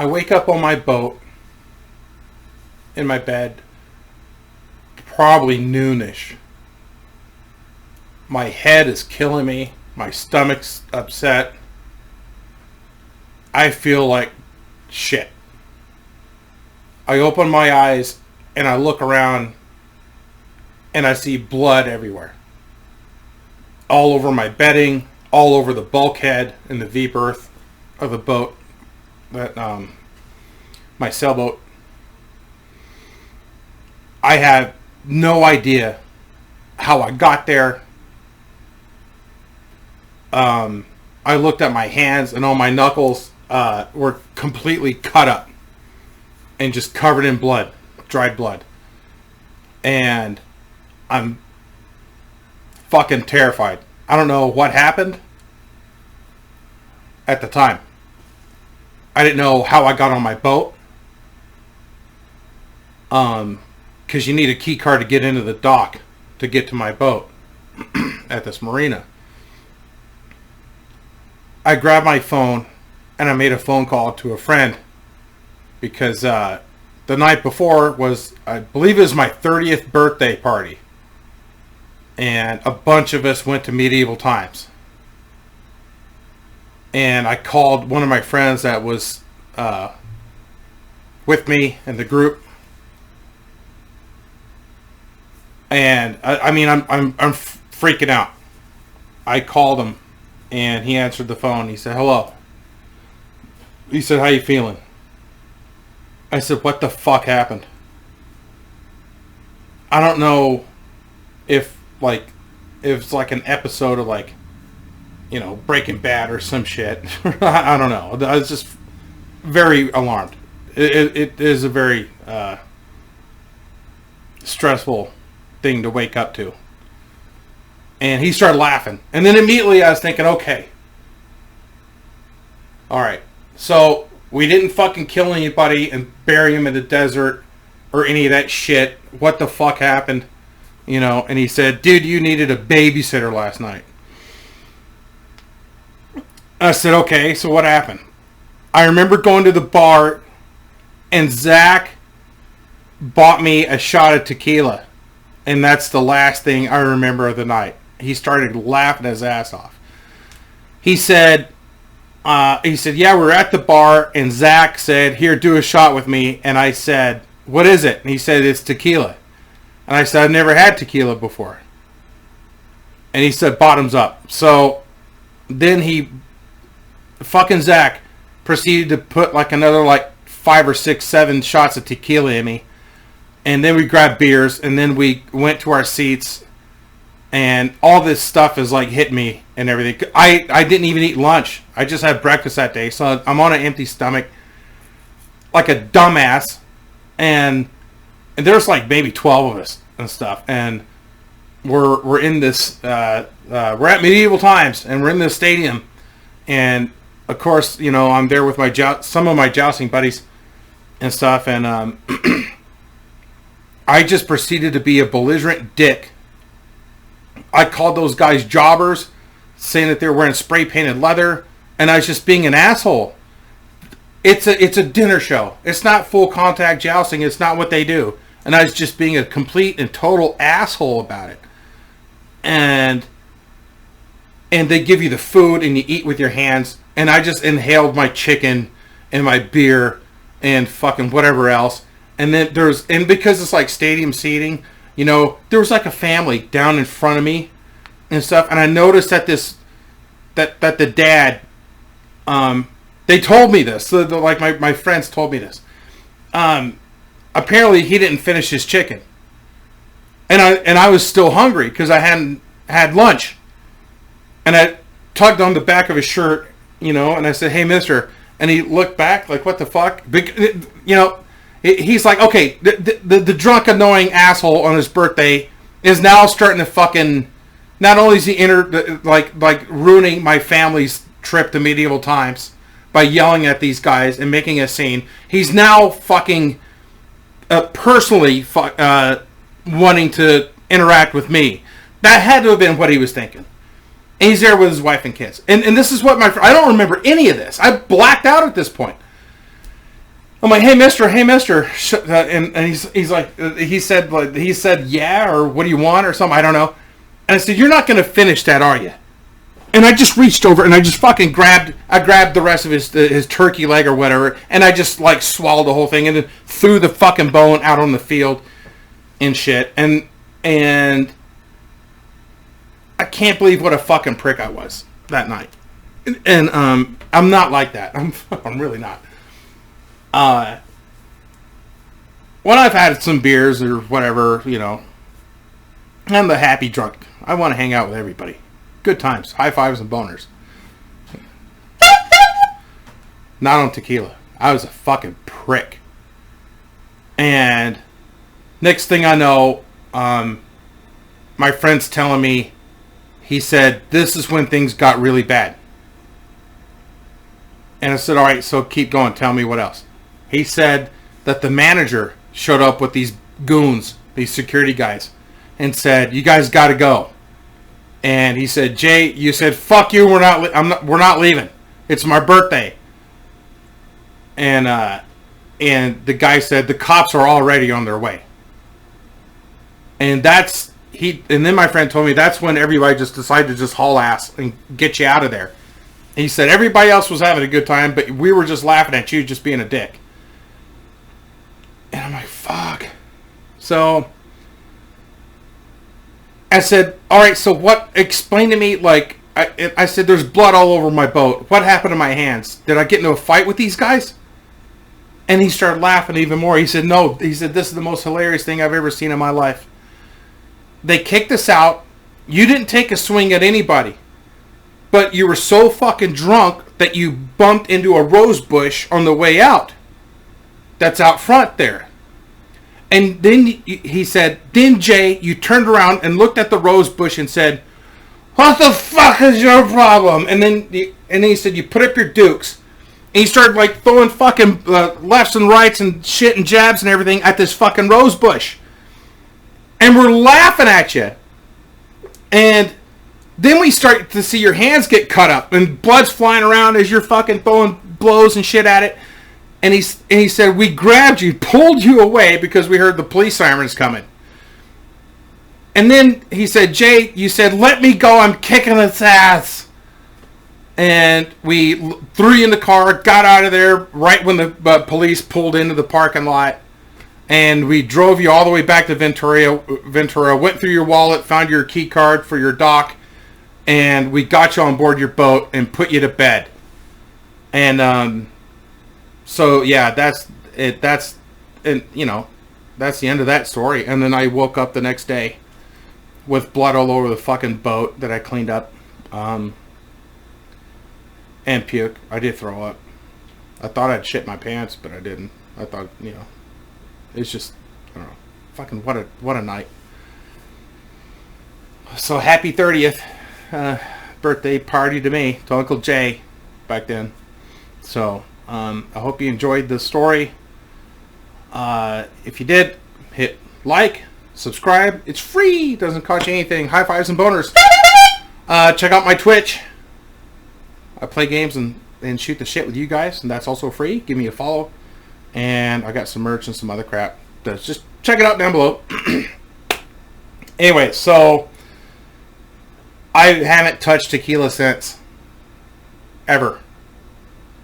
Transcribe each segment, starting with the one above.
I wake up on my boat in my bed, probably noonish. My head is killing me. My stomach's upset. I feel like shit. I open my eyes and I look around and I see blood everywhere. All over my bedding, all over the bulkhead in the V berth of the boat, that my sailboat. I have no idea how I got there. I looked at my hands and all my knuckles were completely cut up and just covered in blood, dried blood. And I'm fucking terrified. I don't know what happened at the time. I didn't know how I got on my boat. Because you need a key card to get into the dock to get to my boat at this marina. I grabbed my phone and I made a phone call to a friend because the night before was, I believe it was my 30th birthday party. And a bunch of us went to Medieval Times. And I called one of my friends that was with me in the group. And I'm freaking out. I called him and he answered the phone. He said, "Hello." He said, "How you feeling?" I said, "What the fuck happened?" I don't know if it's like an episode of like, you know, Breaking Bad or some shit. I don't know. I was just very alarmed. It is a very stressful thing to wake up to. And he started laughing. And then immediately I was thinking, okay. Alright. So, we didn't fucking kill anybody and bury him in the desert or any of that shit. What the fuck happened? You know, and he said, "Dude, you needed a babysitter last night." I said, okay, so what happened? I remember going to the bar and Zach bought me a shot of tequila. And that's the last thing I remember of the night. He started laughing his ass off. He said, yeah, we were at the bar and Zach said, "Here, do a shot with me." And I said, "What is it?" And he said, "It's tequila." And I said, "I've never had tequila before." And he said, "Bottoms up." So then fucking Zach proceeded to put like another like 5 or 6, 7 shots of tequila in me. And then we grabbed beers and then we went to our seats and all this stuff is like hit me and everything. I didn't even eat lunch. I just had breakfast that day. So I'm on an empty stomach like a dumbass. And there's like maybe 12 of us and stuff. And we're in this, we're at Medieval Times and we're in this stadium. And of course, you know, I'm there with some of my jousting buddies and stuff. And I just proceeded to be a belligerent dick. I called those guys jobbers, saying that they were wearing spray painted leather, and I was just being an asshole. It's a dinner show. It's not full contact jousting. It's not what they do. And I was just being a complete and total asshole about it. And they give you the food and you eat with your hands. And I just inhaled my chicken and my beer and fucking whatever else. And then because it's like stadium seating, you know, there was like a family down in front of me and stuff. And I noticed that that the dad, they told me this. So like my friends told me this. Apparently he didn't finish his chicken. And I was still hungry because I hadn't had lunch. And I tugged on the back of his shirt, you know, and I said, "Hey, mister." And he looked back like, "What the fuck?" You know, he's like, okay, the drunk, annoying asshole on his birthday is now starting to fucking, not only is he like ruining my family's trip to Medieval Times by yelling at these guys and making a scene, he's now fucking personally wanting to interact with me. That had to have been what he was thinking. And he's there with his wife and kids. And this is what I don't remember any of this. I blacked out at this point. I'm like, hey mister, and he's like, he said yeah, or what do you want, or something, I don't know. And I said, you're not going to finish that, are you? And I just reached over and I just fucking grabbed the rest of his turkey leg or whatever, and I just like swallowed the whole thing and then threw the fucking bone out on the field and shit. And I can't believe what a fucking prick I was that night. And I'm not like that. I'm really not. When I've had some beers or whatever, you know, I'm the happy drunk. I want to hang out with everybody. Good times. High fives and boners. Not on tequila. I was a fucking prick. And next thing I know, my friend's telling me, he said, this is when things got really bad. And I said, all right, so keep going. Tell me what else. He said that the manager showed up with these goons, these security guys, and said, you guys got to go. And he said, Jay, you said, fuck you, we're not leaving. It's my birthday. And the guy said, the cops are already on their way. And then my friend told me that's when everybody just decided to just haul ass and get you out of there. He said everybody else was having a good time, but we were just laughing at you just being a dick. And I'm like, fuck. So I said, all right, so what? Explain to me, like, I said, there's blood all over my boat. What happened to my hands? Did I get into a fight with these guys? And he started laughing even more. He said, no. He said, this is the most hilarious thing I've ever seen in my life. They kicked us out. You didn't take a swing at anybody. But you were so fucking drunk that you bumped into a rose bush on the way out. That's out front there. And then he said, then Jay, you turned around and looked at the rose bush and said, what the fuck is your problem? And then he said, you put up your dukes. And he started like throwing fucking lefts and rights and shit and jabs and everything at this fucking rose bush. And we're laughing at you. And then we start to see your hands get cut up and blood's flying around as you're fucking throwing blows and shit at it. And he said, we grabbed you, pulled you away because we heard the police sirens coming. And then he said, Jay, you said, let me go, I'm kicking its ass. And we threw you in the car, got out of there right when the police pulled into the parking lot. And we drove you all the way back to Ventura, went through your wallet, found your key card for your dock, and we got you on board your boat and put you to bed. And so yeah, that's it. That's the end of that story. And then I woke up the next day with blood all over the fucking boat that I cleaned up, and puke. I did throw up. I thought I'd shit my pants, but I didn't. I thought, it's just, I don't know, fucking what a night. So happy 30th birthday party to me, to Uncle Jay back then. So I hope you enjoyed this story. If you did, hit like, subscribe. It's free, doesn't cost you anything. High fives and boners. Check out my Twitch. I play games and shoot the shit with you guys, and that's also free. Give me a follow. And I got some merch and some other crap. Just check it out down below. Anyway, so I haven't touched tequila since. Ever.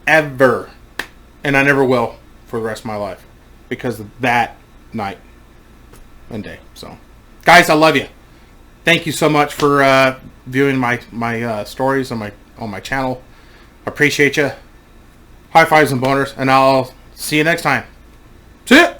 And I never will for the rest of my life. Because of that night and day. So, guys, I love you. Thank you so much for viewing my stories on my channel. I appreciate you. High fives and boners. And I'll see you next time. See ya!